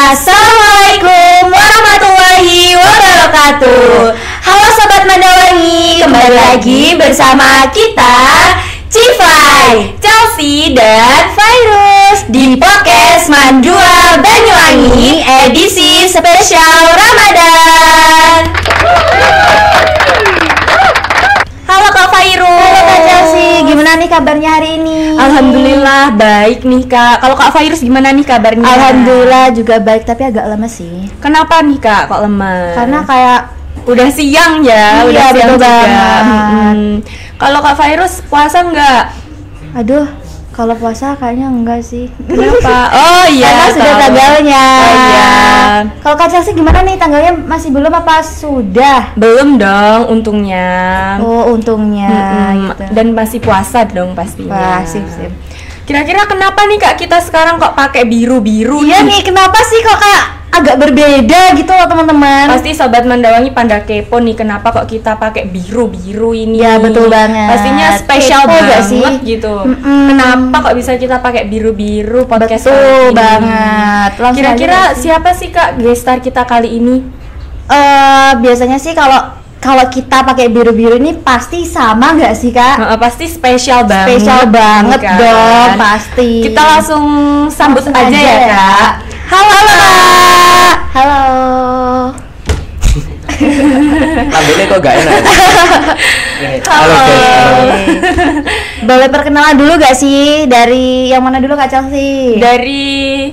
Assalamualaikum warahmatullahi wabarakatuh. Halo Sobat Mandawangi, kembali lagi bersama kita Cifai, Chelsea, dan Virus di podcast Mandua Banyuwangi edisi spesial Ramadan. Halo Kak Virus. Halo Kak Chelsea, gimana nih kabarnya hari ini? Alhamdulillah baik nih Kak. Kalau Kak Virus gimana nih kabarnya? Alhamdulillah juga baik, tapi agak lemes sih. Kenapa nih Kak kok lemes? Karena kayak udah siang ya, Iya, udah siang betul juga. banget. Kalau Kak Virus puasa enggak? aduh, kalau puasa kayaknya enggak sih. Kenapa? Oh iya, Karena sudah tahu. tanggalnya. Oh iya. Kalau Kak Chelsea gimana nih, tanggalnya masih belum apa sudah? Belum dong untungnya. Oh, untungnya gitu. Dan masih puasa dong pastinya. Wah, sip. Kira-kira kenapa nih Kak kita sekarang kok pakai biru-biru Iya nih, kenapa sih kok kayak agak berbeda gitu loh teman-teman? Pasti Sobat Mandawangi pada kepo nih, kenapa kok kita pakai biru-biru ini? Ya, betul banget. Pastinya spesial Kepo gak banget sih? gitu. Kenapa kok bisa kita pakai biru-biru podcast Betul kali ini? banget. Langsung Kira-kira aja gak sih? siapa sih Kak guest star kita kali ini? Biasanya sih kalau kita pakai biru-biru ini pasti sama nggak sih Kak? Pasti spesial banget. Spesial banget kan? dong, pasti. Kita langsung sambut Langsung aja ya Kak. Halo Kak. Halo. Lambungnya kok gak enak. Halo guys. Boleh perkenalan dulu gak sih? Dari yang mana dulu Kak Chelsea? Dari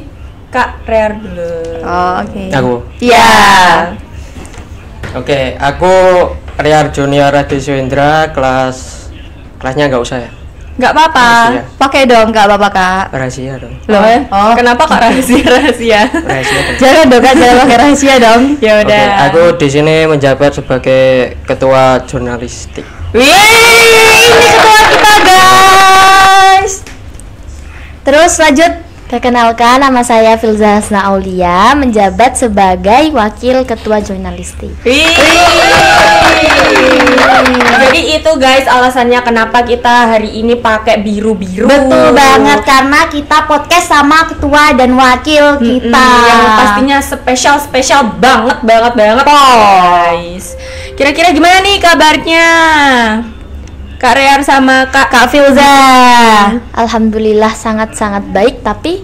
Kak Rare dulu. Oh, oke. Aku. Iya. Oke, aku Riar Junior Adiswendra, kelasnya nggak usah ya. Nggak apa-apa. Rahasia. Pakai dong, nggak apa-apa Kak. Rahasia dong. Loh, Oh. kenapa kok rahasia? Rahasia dong. Jangan dong Kak, jangan pakai rahasia dong. Ya Oke, udah. aku di sini menjabat sebagai ketua jurnalistik. Wih, ini ketua kita guys. Terus lanjut. Perkenalkan, nama saya Filza Hasna Aulia, menjabat sebagai Wakil Ketua Jurnalistik. Wih. Jadi itu guys alasannya kenapa kita hari ini pakai biru-biru. Betul banget, karena kita podcast sama ketua dan wakil kita. Yang pastinya spesial banget guys. Kira-kira gimana nih kabarnya Kak Rear sama Kak Filza? Alhamdulillah sangat-sangat baik, tapi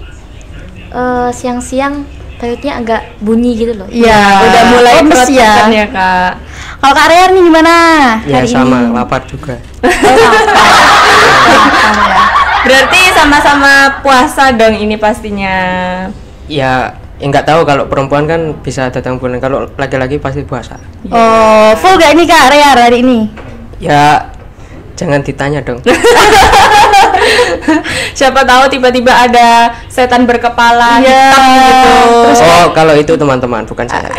siang-siang perutnya agak bunyi gitu loh. Iya, Udah mulai lemes perut ya. ya Kak. Kalau Kak Rear nih gimana Ya hari sama, ini? lapar juga. Berarti sama-sama puasa dong ini pastinya. Ya nggak tahu, kalau perempuan kan bisa datang bulan, kalau laki-laki pasti puasa. Oh, full gak ini Kak Rear hari ini? Ya jangan ditanya dong. Siapa tahu tiba-tiba ada setan berkepala Iya. hitam gitu. Oh, kalau itu teman-teman, bukan saya.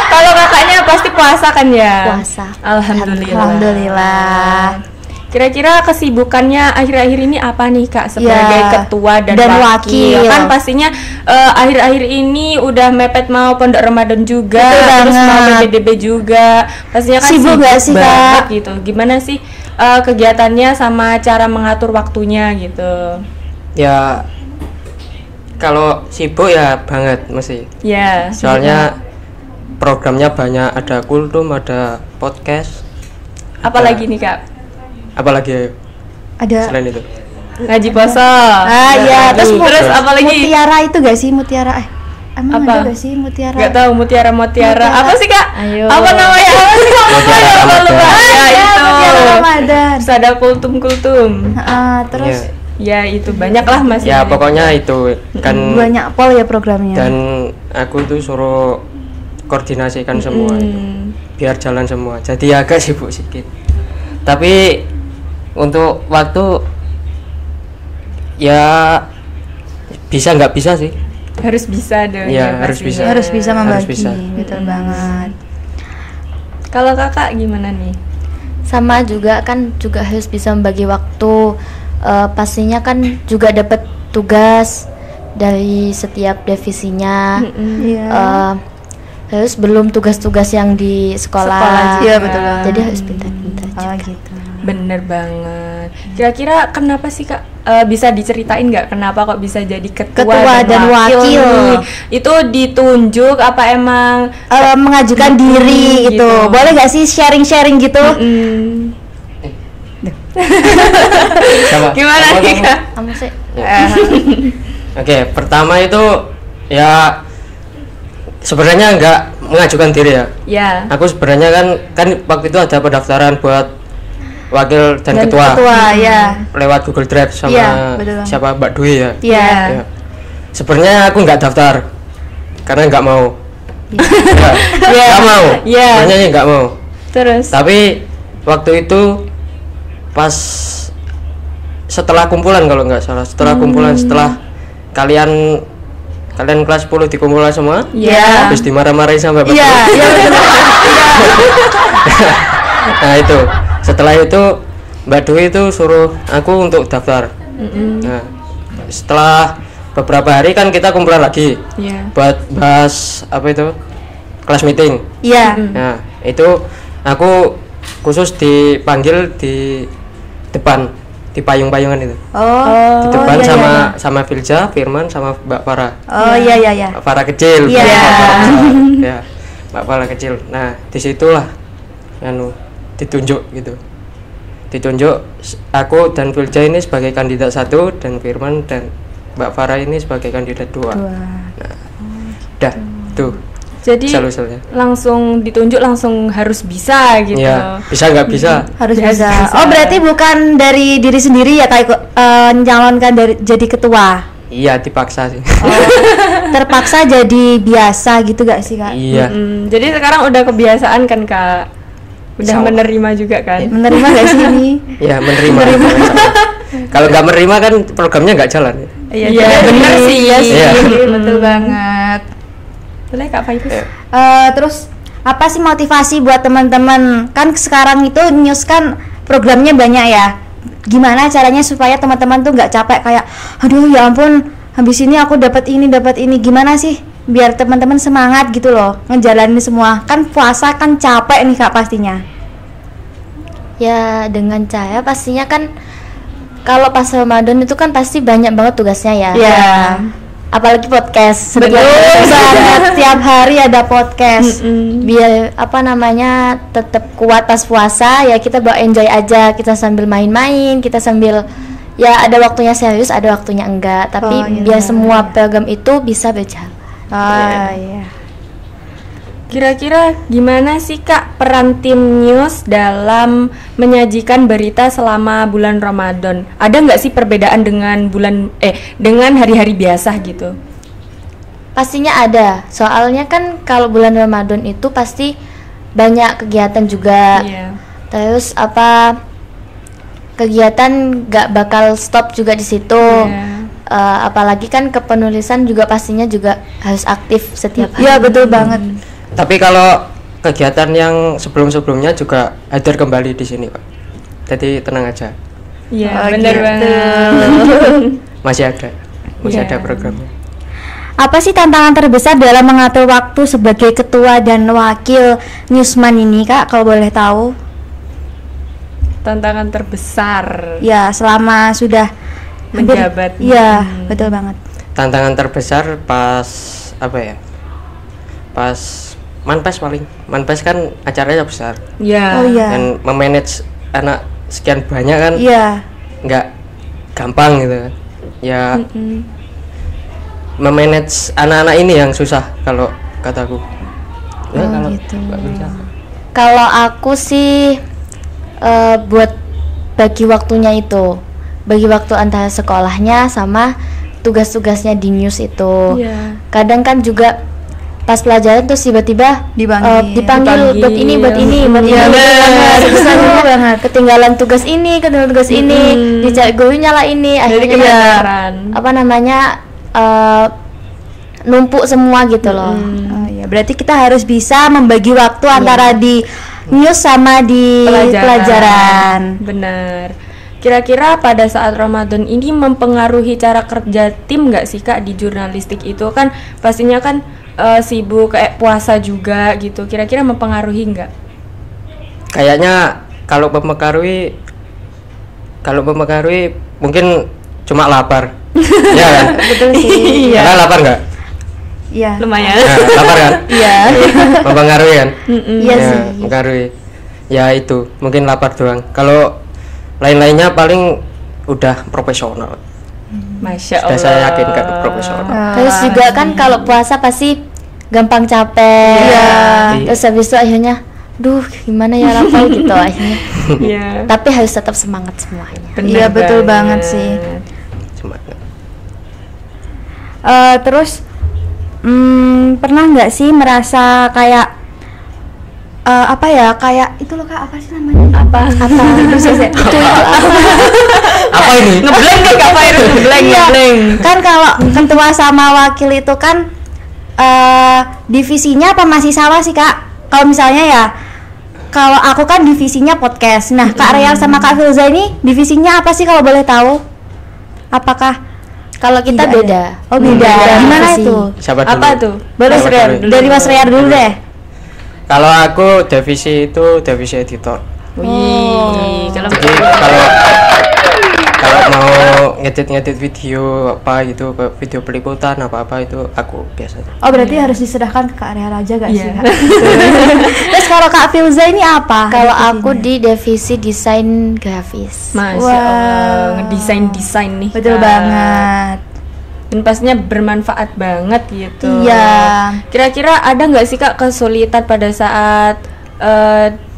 Kalau kakaknya pasti puasa kan ya? Puasa. Alhamdulillah. Alhamdulillah. Kira-kira kesibukannya akhir-akhir ini apa nih Kak sebagai Ya, ketua dan dan wakil? wakil. Kan pastinya akhir-akhir ini udah mepet mau pondok Ramadan juga, Betul terus mau banget. PPDB juga. Pastinya kan Sibuk gak sih, banget Kak? gitu. Gimana sih kegiatannya sama cara mengatur waktunya gitu? Ya kalau sibuk ya banget mesti. Ya. Soalnya programnya banyak, ada kultum, ada podcast, Apalagi nih Kak? apalagi ayo, Ada. selain itu. Ngaji puasa. Iya, terus apa lagi? Mutiara itu gak sih Mutiara? Emang Apa? ada gak sih Mutiara? Gak tahu mutiara. Mutiara. Apa sih Kak? Ayo. Apa namanya? Apa sih Kak? Mutiara Lupa, lupa. Ramadan. Ya itu. Mutiara Ramadan. Terus ada kultum. Terus Ya itu banyak lah Mas. Ya pokoknya itu kan, banyak pol ya programnya. dan aku tuh suruh koordinasikan semua itu, biar jalan semua. Jadi agak sibuk sedikit. Tapi untuk waktu ya bisa nggak bisa sih. Harus bisa dong. Iya, harus pastinya. bisa. harus bisa membagi. Harus bisa. Betul banget. Kalau Kakak gimana nih? Sama juga kan juga harus bisa membagi waktu. Pastinya kan juga dapat tugas dari setiap divisinya. Iya. Harus belum tugas-tugas yang di sekolah. Sekolah juga. Iya, betul banget. Jadi harus pintar-pintar. Oh gitu. Bener banget. Kira-kira kenapa sih Kak? Bisa diceritain nggak kenapa kok bisa jadi ketua dan wakil. nih? Itu ditunjuk apa emang Mengajukan diri gitu. Boleh nggak sih sharing-sharing gitu? Gimana nih Kak? Kamu sih. Oke, pertama itu ya sebenarnya nggak mengajukan diri ya. Ya. Aku sebenarnya kan waktu itu ada pendaftaran buat wakil dan ketua ya. lewat Google Drive sama Iya, betul. siapa Mbak Dwi ya. Iya. Ya. Sebenarnya aku nggak daftar karena nggak mau. Nggak mau. Iya. Sebenarnya nggak mau. Terus Tapi waktu itu pas setelah kumpulan kalau nggak salah, setelah kalian kelas 10 dikumpulkan semua, Iya. habis dimarah-marahin sama Bapak. Iya, iya betul. Nah itu, setelah itu Mbak Dwi itu suruh aku untuk daftar. Nah, setelah beberapa hari kan kita kumpulan lagi Iya. buat bahas apa itu kelas meeting. Iya. Nah itu aku khusus dipanggil di depan, di payung-payungan itu. Oh. Di depan iya, sama iya. sama Filza, Firman, sama Mbak Farah. Oh iya iya iya. Mbak Farah kecil, Iya. bukan Mbak Farah besar. Ya, Mbak Farah kecil. Nah, disitulah ditunjuk gitu. Ditunjuk aku dan Filza ini sebagai kandidat 1 dan Firman dan Mbak Farah ini sebagai kandidat 2. Nah, udah tuh. Jadi Sel-selnya. langsung ditunjuk langsung harus bisa gitu. Iya, bisa nggak bisa? Harus Harus bisa. bisa. Oh berarti bukan dari diri sendiri ya Kak ikut mencalonkan dari jadi ketua. Iya, dipaksa sih. Terpaksa jadi biasa gitu gak sih Kak? Iya. Jadi sekarang udah kebiasaan kan Kak. Udah Insya Allah. menerima juga kan. Menerima gak sih ini? Ya menerima. Kalau nggak menerima kan programnya nggak jalan. Iya, bener sih. Iya sih, Iya. betul banget. Boleh Kak Fairuz? Ya. Terus apa sih motivasi buat teman-teman? Kan sekarang itu news kan programnya banyak ya. Gimana caranya supaya teman-teman tuh nggak capek kayak, aduh ya ampun, habis ini aku dapat ini. Gimana sih biar teman-teman semangat gitu loh ngejalanin semua? Kan puasa kan capek nih Kak pastinya. Ya dengan cara pastinya kan kalau pas Ramadan itu kan pasti banyak banget tugasnya ya. Iya. Apalagi podcast. Betul banget, tiap hari ada podcast. Biar apa namanya tetap kuat pas puasa ya, kita bawa enjoy aja, kita sambil main-main, kita sambil ya ada waktunya serius, ada waktunya enggak, tapi Oh, iya. biar semua program itu bisa berjalan. Iya. Kira-kira gimana sih Kak peran tim news dalam menyajikan berita selama bulan Ramadan? Ada nggak sih perbedaan dengan dengan hari-hari biasa gitu? Pastinya ada, soalnya kan kalau bulan Ramadan itu pasti banyak kegiatan juga. Iya. Terus apa kegiatan nggak bakal stop juga di situ. Iya. Apalagi kan kepenulisan juga pastinya juga harus aktif setiap hari. Iya betul banget. Tapi kalau kegiatan yang sebelum-sebelumnya juga hadir kembali di sini, Pak. Jadi tenang aja, Iya, Oh, bener gitu. banget. masih ada Iya. programnya. Apa sih tantangan terbesar dalam mengatur waktu sebagai ketua dan wakil Newsman ini Kak kalau boleh tahu? Tantangan terbesar. Ya selama sudah hampir- Menjabat. Iya betul banget. Tantangan terbesar pas apa ya? Pas Manpes Manpes kan acaranya besar Iya. Oh iya. dan memanage anak sekian banyak kan Iya. nggak gampang gitu kan. Ya memanage anak-anak ini yang susah kalau kataku. Ya, kalau gitu. Mbak Filza. Kalau aku sih buat bagi waktunya itu, bagi waktu antara sekolahnya sama tugas-tugasnya di news itu. Iya. Kadang kan juga pas pelajaran terus tiba-tiba Dipanggil. buat ini, buat ini, buat ini. Iya, bener. Kesannya banget. ketinggalan tugas ini, dicari gurunya lah ini, Jadi akhirnya kebenaran. apa namanya numpuk semua gitu loh. Oh iya, berarti kita harus bisa membagi waktu antara di news sama di pelajaran. Benar. Kira-kira pada saat Ramadan ini mempengaruhi cara kerja tim nggak sih Kak di jurnalistik itu kan pastinya kan sibuk kayak puasa juga gitu. Kira-kira mempengaruhi nggak? Kayaknya kalau mempengaruhi kalau mempengaruhi mungkin cuma lapar. Ya kan? Betul sih. Iya. Karena lapar nggak? Iya. Lumayan. Nah, lapar kan? Iya. Mempengaruhi kan? Iya Ya, sih. mempengaruhi. Ya itu, mungkin lapar doang. Kalau lain-lainnya paling udah profesional. Masya Sudah Allah. saya yakin kan profesional. Terus juga kan kalau puasa pasti gampang capek. Iya. Terus habis itu akhirnya, duh gimana ya lapar gitu akhirnya. Iya. Tapi harus tetap semangat semuanya. Bener Iya, betul banget sih. Semangat. Terus pernah nggak sih merasa kayak apa ya, kayak itu loh Kak, apa sih namanya? Apa? Terus ya, itu Apa ini? Ngeblank kan Kak Fairu, ngeblank, Iya. ngeblank. Kan kalau ketua sama wakil itu kan divisinya apa masih sama sih Kak? Kalau misalnya ya, kalau aku kan divisinya podcast. Nah, Kak Real sama Kak Filza ini divisinya apa sih kalau boleh tahu? Apakah Kalau kita tidak beda. ada? Oh beda. Gimana divisi. itu? Siapa dulu? Apa tuh? Boleh Siapa Real? dulu? Dari Mas Real dulu deh. Kalau aku divisi itu divisi editor. Wih, kalau Jadi kalau mau ngedit video apa gitu, video peliputan apa itu aku biasanya. Oh berarti harus diserahkan ke Kak Real aja gak sih Iya. Kak? Terus kalau Kak Filza ini apa? Kalau aku divisinya? di divisi desain grafis. Masya Wah. Allah, ngedesain nih. Betul Kak. banget. Dan pastinya bermanfaat banget gitu. Iya. Kira-kira ada nggak sih Kak kesulitan pada saat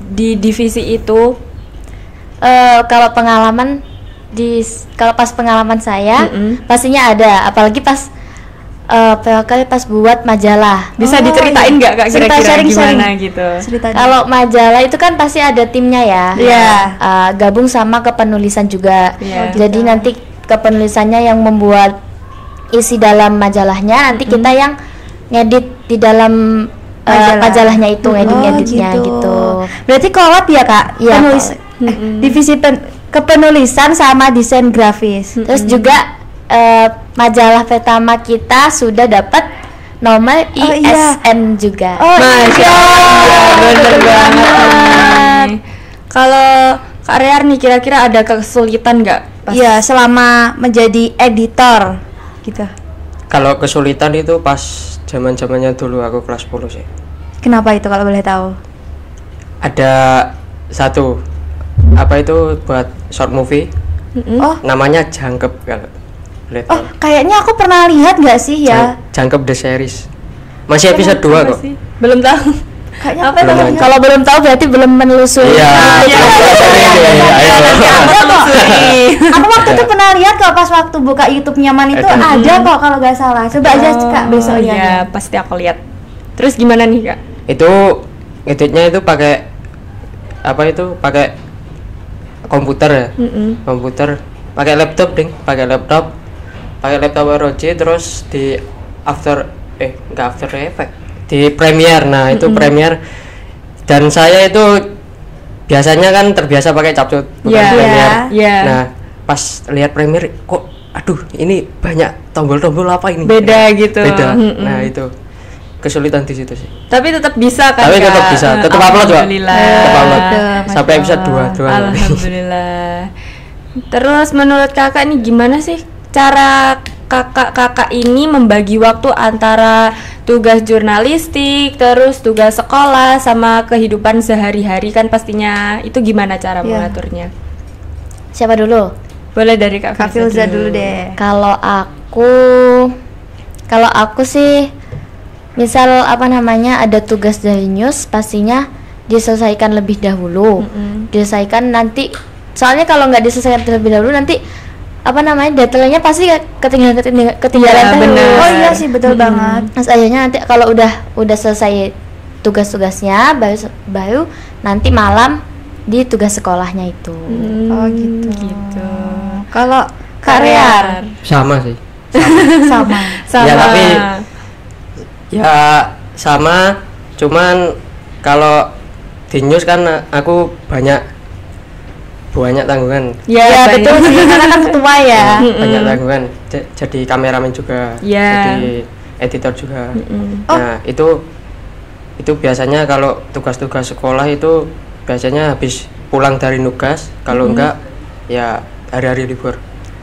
di divisi itu? Kalau pengalaman kalau pas pengalaman saya pastinya ada, apalagi pas kali pas buat majalah. Bisa Oh, diceritain iya. nggak Kak Cerita, kira-kira sharing. gimana gitu? Cerita dong. Kalau majalah itu kan pasti ada timnya ya. Iya. Gabung sama kepenulisan juga. Iya. Jadi nanti kepenulisannya yang membuat isi dalam majalahnya, nanti kita yang ngedit di dalam majalahnya itu, ngeditnya gitu. Berarti kolab ya Kak? Iya, Penulis divisi kepenulisan sama desain grafis. Terus juga majalah pertama kita sudah dapat nomor Oh, iya. ISN juga. Oh Masya Allah, bener banget. Kalau Kak Rear nih kira-kira ada kesulitan nggak? pas- Iya, selama menjadi editor gitu. Kalau kesulitan itu pas zaman-zamannya dulu aku kelas 10 sih. Kenapa itu kalau boleh tahu? Ada satu apa itu buat short movie Oh, namanya Jangkep kalau boleh tahu. kayaknya aku pernah lihat nggak sih ya? Jangkep the series. Masih episode 2 Apa kok. sih? Belum tahu. Kayaknya Apa aku Belum pernah ada. lihat. Kalau belum tahu berarti belum menelusuri. Iya. iya, Aku waktu itu pernah lihat kok pas waktu buka YouTube nyaman itu ada kok kalau nggak salah. Coba aja Kak besok ya. ya. Pasti aku lihat. Terus gimana nih Kak? Itu ngeditnya itu pakai apa itu? Pakai komputer ya. Komputer, pakai laptop ding, pakai laptop ROG, terus di enggak After Effect, di Premiere. Nah, itu Premiere. Dan saya itu biasanya kan terbiasa pakai CapCut, bukan Iya, Premiere. iya. Nah, pas lihat Premiere kok aduh, ini banyak tombol-tombol apa ini? Beda gitu. Beda. Mm-mm. Nah, itu kesulitan di situ sih. Tapi tetap bisa kan? Tapi tetap Kak? bisa, tetap upload, Pak. Alhamdulillah. Tetap upload. Masya Sampai episode 2 Allah. doang. Alhamdulillah. Terus menurut Kakak nih gimana sih cara kakak-kakak ini membagi waktu antara tugas jurnalistik, terus tugas sekolah sama kehidupan sehari-hari kan pastinya itu gimana cara Iya. mengaturnya? Siapa dulu? Boleh dari Kak Kak Filza dulu deh. Kalau aku sih misal apa namanya ada tugas dari news pastinya diselesaikan lebih dahulu. Diselesaikan nanti, soalnya kalau nggak diselesaikan terlebih dahulu nanti apa namanya detailnya pasti ketinggalan Iya, terus. benar. Oh iya sih betul banget. Terus akhirnya nanti kalau udah selesai tugas-tugasnya baru nanti malam di tugas sekolahnya itu. Oh gitu. Gitu. Kalau Kak Rear Sama sih. sama. Sama. Ya, tapi ya sama, cuman kalau di news kan aku banyak tanggungan. Ya, Ya banyak. betul sih karena kan ketua ya. Banyak tanggungan. Jadi kameramen juga, Ya. jadi editor juga. Oh. Nah, itu biasanya kalau tugas-tugas sekolah itu biasanya habis pulang dari nugas, kalau enggak ya hari-hari libur.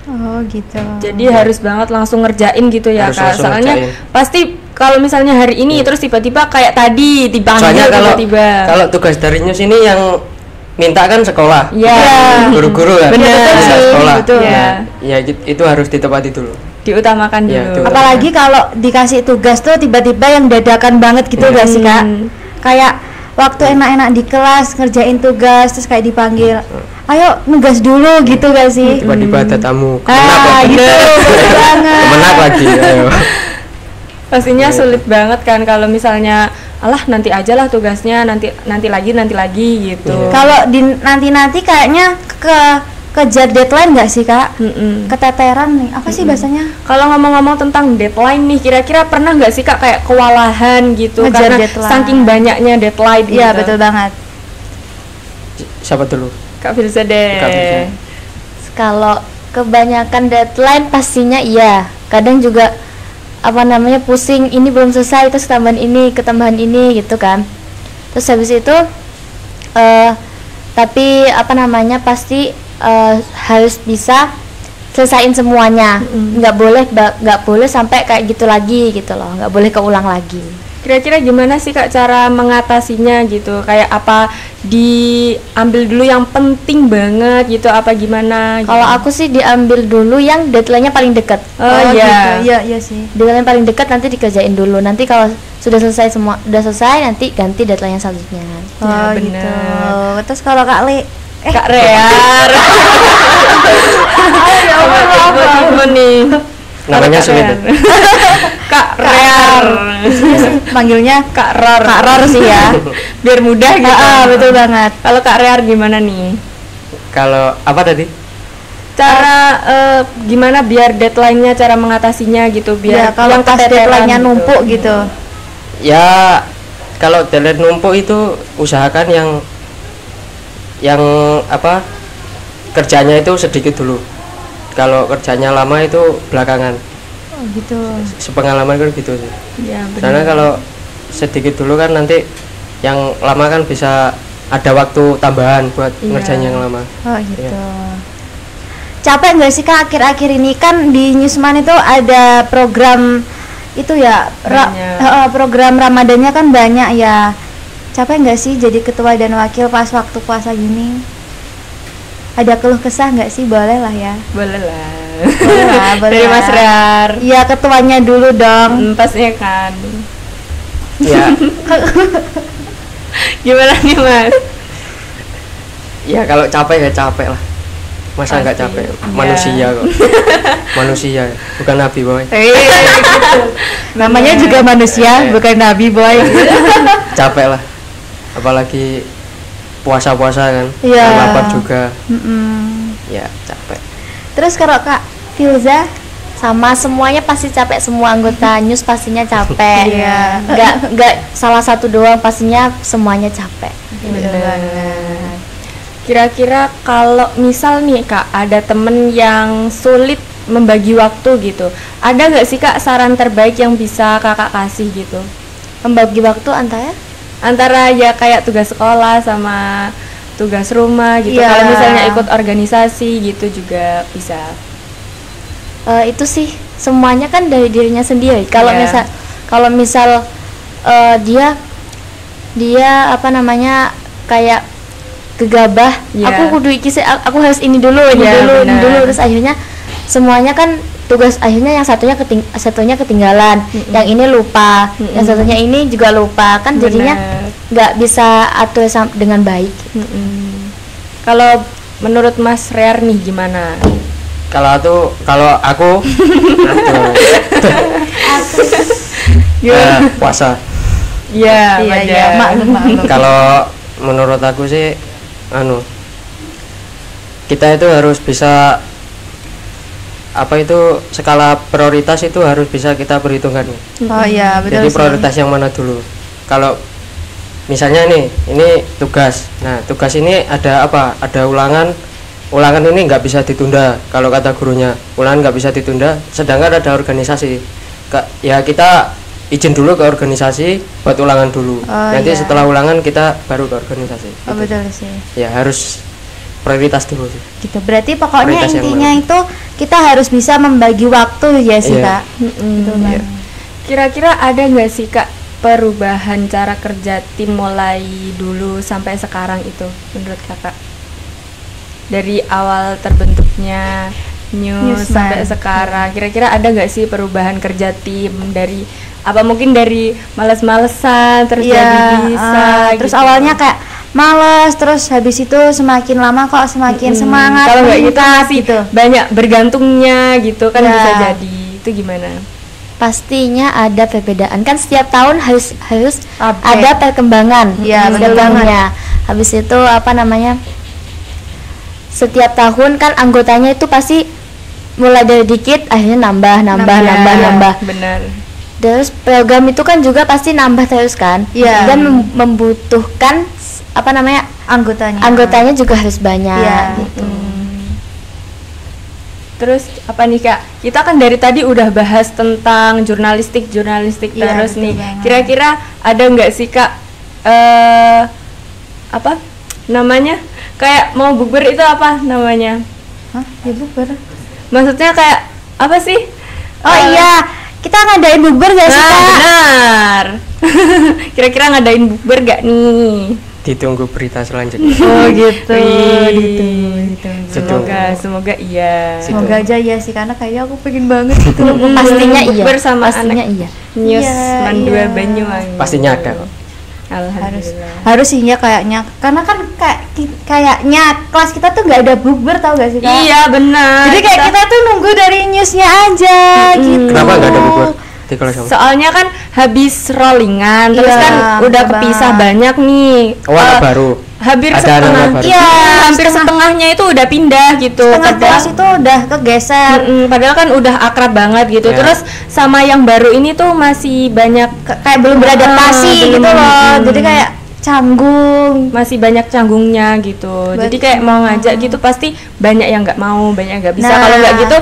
Oh gitu. Jadi harus banget langsung ngerjain gitu ya Harus Kak. langsung Soalnya ngerjain. pasti kalau misalnya hari ini terus tiba-tiba kayak tadi Soalnya dipanggil kalau tiba-tiba. tugas dari News ini yang minta kan sekolah. Iya. Guru-guru kan. Bener. Minta Betul. sekolah. Betul. Ya, ya itu harus ditepati dulu. Diutamakan dulu. Iya, diutamakan. Apalagi kalau dikasih tugas tuh tiba-tiba yang dadakan banget gitu Iya. gak sih Kak? Kayak waktu enak-enak di kelas ngerjain tugas terus kayak dipanggil, ayo nugas dulu gitu gak sih? Tiba-tiba ada tamu. Ah gitu, betul banget. Kemenak lagi. Ayo. Pastinya sulit banget kan kalau misalnya alah nanti aja lah tugasnya, nanti lagi gitu. Iya. Kalau di nanti kayaknya kejar deadline nggak sih Kak? Mm-mm. Keteteran nih, apa sih bahasanya? Kalau ngomong-ngomong tentang deadline nih, kira-kira pernah nggak sih Kak kayak kewalahan gitu Ngejar karena deadline. saking banyaknya deadline gitu? Iya betul banget. Siapa dulu? Kak Firza deh. Kak Firza. Kalau kebanyakan deadline pastinya iya. Kadang juga apa namanya pusing, ini belum selesai terus tambahan ini gitu kan. Terus habis itu tapi apa namanya pasti harus bisa selesain semuanya. Nggak boleh sampai kayak gitu lagi gitu loh. Nggak boleh keulang lagi. Kira-kira gimana sih Kak cara mengatasinya gitu? Kayak apa diambil dulu yang penting banget gitu apa gimana? Gitu? Kalau aku sih diambil dulu yang deadline-nya paling dekat. Oh iya. Gitu. Iya sih. Deadline paling dekat nanti dikerjain dulu. Nanti kalau sudah selesai nanti ganti deadline yang selanjutnya. Oh Ya, gitu. bener. Terus kalau Kak Le, Kak Rear. ya Allah, Tiba-tiba nih. Namanya Kak sulit. Rear. Kak Rear. manggilnya Kak Ror. Kak Ror sih ya. Biar mudah gitu. Betul banget. Kalau Kak Rear gimana nih? Kalau apa tadi? Cara gimana biar deadline-nya, cara mengatasinya gitu Ya biar kalau yang pas keteteran deadline-nya gitu. numpuk gitu. Ya kalau deadline numpuk itu usahakan yang apa kerjanya itu sedikit dulu. Kalau kerjanya lama itu belakangan. Oh gitu. Sepengalaman kan gitu sih. Ya, Karena benar. kalau sedikit dulu kan nanti yang lama kan bisa ada waktu tambahan buat Iya. ngerjain yang lama. Oh gitu. Iya. Capek nggak sih Kak akhir-akhir ini kan di Newsman itu ada program itu ya Banyak. program Ramadannya kan banyak ya. Capek nggak sih jadi ketua dan wakil pas waktu puasa gini? Ada keluh kesah nggak sih? Boleh lah ya. Boleh lah. Boleh lah, boleh Dari lah. Mas Rear. Iya ketuanya dulu dong. Pastinya kan. Ya, Gimana nih Mas? ya kalau capek ya capek lah. Masa nggak Pasti, capek? iya. Manusia kok. Manusia, bukan nabi boy. Gitu. Namanya juga manusia, bukan nabi boy. Capek lah. Apalagi puasa-puasa kan. Iya. Kan lapar juga. Mm-mm. Ya capek. Terus kalau Kak Filza, Sama semuanya pasti capek, semua anggota News pastinya capek. Iya. Nggak salah satu doang, pastinya semuanya capek. Bener. Kira-kira kalau misal nih Kak ada temen yang sulit membagi waktu gitu, ada nggak sih Kak saran terbaik yang bisa Kakak kasih gitu? Membagi waktu Antara ya kayak tugas sekolah sama tugas rumah gitu. Iya. Kalau misalnya ikut organisasi gitu juga bisa. itu sih semuanya kan dari dirinya sendiri. Kalau Iya. misal dia apa namanya kayak gegabah, Iya. aku kudu iki sih, aku harus ini dulu Iya, ini benar. dulu, terus akhirnya semuanya kan tugas akhirnya yang satunya ketinggalan, yang ini lupa, yang satunya ini juga lupa, kan jadinya Benar. nggak bisa atur dengan baik. Kalau menurut Mas Rear nih gimana? Kalau aku puasa. Iya, iya, maklum. Kalau menurut aku sih kita itu harus bisa skala prioritas itu harus bisa kita perhitungkan. Oh iya, betul Jadi sih. prioritas yang mana dulu? Kalau misalnya nih, ini tugas. Nah, tugas ini ada apa? Ada ulangan. Ulangan ini nggak bisa ditunda. Kalau kata gurunya, ulangan nggak bisa ditunda. Sedangkan ada organisasi. Ya kita izin dulu ke organisasi buat ulangan dulu. Oh, Nanti iya. setelah ulangan kita baru ke organisasi. Oh Gitu. betul sih. Ya harus prioritas dulu sih. Gitu. Berarti pokoknya Prioritas yang intinya mana? itu kita harus bisa membagi waktu ya sih, Iya. Kak. Gitu, Bang. Kira-kira ada nggak sih Kak perubahan cara kerja tim mulai dulu sampai sekarang itu menurut Kakak? Dari awal terbentuknya News Newsman. sampai sekarang, kira-kira ada nggak sih perubahan kerja tim dari apa mungkin dari males-malesan terus Iya, jadi bisa terus gitu. awalnya kayak males, terus habis itu semakin lama kok semakin semangat. Kalau nggak gitu meningkat masih gitu. banyak bergantungnya gitu kan, Ya. bisa jadi itu gimana? Pastinya ada perbedaan, kan setiap tahun harus Update. ada perkembangan Iya, betul ilmunya. Habis itu apa namanya, setiap tahun kan anggotanya itu pasti mulai dari dikit akhirnya nambah. Benar. Terus program itu kan juga pasti nambah terus kan. Iya. Dan membutuhkan apa namanya, anggotanya juga harus banyak Iya. gitu. Terus apa nih Kak? Kita kan dari tadi udah bahas tentang jurnalistik Iya, terus betul nih. banget. Kira-kira ada nggak sih Kak apa namanya? Kayak mau bukber itu apa namanya? Hah? Ya bukber. Maksudnya kayak apa sih? Oh iya, kita ngadain bukber gak sih, Nah, Kak? benar. Kira-kira ngadain bukber gak nih? Ditunggu berita selanjutnya. Oh gitu. Wih. Ditunggu. Semoga iya. Semoga aja ya sih, karena kayaknya aku pengen banget gitu loh. Pastinya iya. Bersama Pastinya anak iya. News Iya, Mandua iya. Banyuwangi. Pastinya ada. Alhamdulillah. Harus sih ya kayaknya, karena kan kayaknya kelas kita tuh nggak ada bukber, tau gak sih, Kak? Iya benar. Jadi kayak kita tuh nunggu dari newsnya aja gitu. Kenapa nggak ada bubur di kelas kamu? Soalnya kan habis rollingan, terus Iya, kan udah betul kepisah banget. banyak nih. Oh, anak Eh, baru. Hampir Ada anak setengah. baru. Iya, hampir setengah. setengahnya itu udah pindah gitu. Setengah kelas itu udah kegeser. Padahal kan udah akrab banget gitu. Ya. Terus sama yang baru ini tuh masih banyak Kayak belum beradaptasi belum, gitu loh. mm. Jadi kayak canggung. masih banyak canggungnya gitu. Jadi kayak mau ngajak gitu pasti banyak yang nggak mau, banyak yang nggak bisa. Nah. Kalau nggak gitu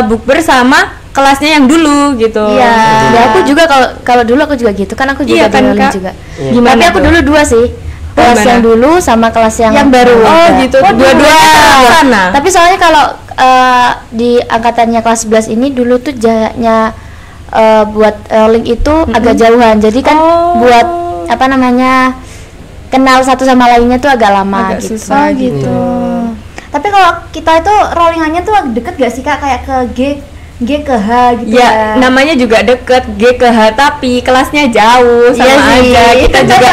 bukber sama kelasnya yang dulu gitu. Iya. Ya aku juga kalau dulu aku juga gitu kan, aku juga Iya kan, di rolling Kak? juga. Iya. Gimana Tapi aku tuh? dulu dua sih. Kelas Gimana? yang dulu sama kelas yang baru. Oh gitu. Dua-duanya ke sana. Tapi soalnya kalau di angkatannya kelas 11 ini dulu tuh jaraknya buat rolling itu agak jauhan. Jadi kan Oh. buat apa namanya, kenal satu sama lainnya tuh agak lama Agak gitu. susah gitu. Tapi kalau kita itu rollingannya tuh deket gak sih, Kak? Kayak ke G ke H gitu Ya, namanya juga deket G ke H tapi kelasnya jauh sama Iya sih. aja. Kita juga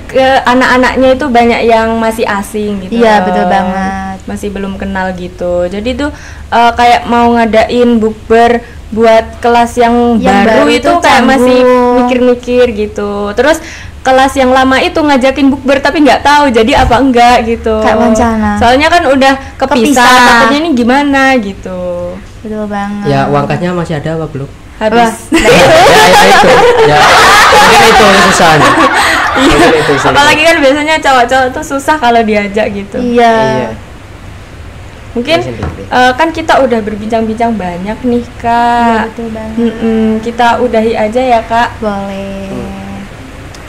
ke anak-anaknya itu banyak yang masih asing gitu. Iya, loh. betul banget. Masih belum kenal gitu. Jadi tuh kayak mau ngadain bukber buat kelas yang baru itu kayak masih canggung. mikir-mikir gitu. Terus kelas yang lama itu ngajakin bukber tapi nggak tahu jadi apa enggak gitu. Kayak wancana. Soalnya kan udah kepisah, Kepisah. takutnya ini gimana gitu. Betul banget. Ya uang kasnya masih ada apa belum? Habis. Ya itu. Ya mungkin itu yang susah. Mungkin itu susah. Apalagi kan biasanya cowok-cowok tuh susah kalau diajak gitu. Iya. Iya. Mungkin Sendiri. kan kita udah berbincang-bincang banyak nih Iya, Kak. betul banget. Kita udahi aja ya Kak. Boleh.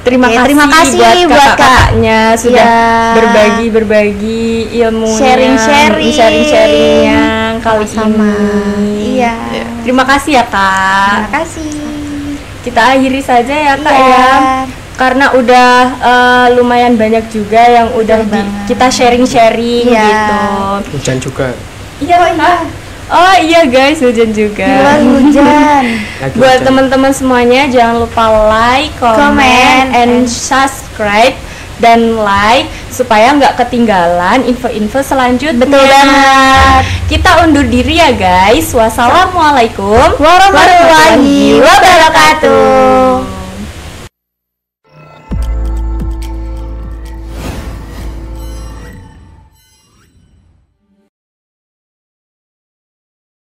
Terima Oke, kasih, terima kasih buat buat kakak-kakaknya sudah Iya. berbagi ilmunya, Sharing-sharing. sharing-sharingnya kali Sama. ini. Iya. Terima kasih ya Kak. Terima kasih. Kita akhiri saja ya Kak Iya. ya. Karena udah lumayan banyak juga yang udah banget. kita sharing-sharing Iya. gitu. Hujan juga. Iya Kak. Oh iya guys, hujan juga. Luar hujan. Lagi Buat hujan. teman-teman semuanya jangan lupa like, comment, Comment, and and subscribe dan like supaya nggak ketinggalan info-info selanjutnya. Betul banget. Kita undur diri ya guys. Wassalamualaikum Warahmatullahi wabarakatuh.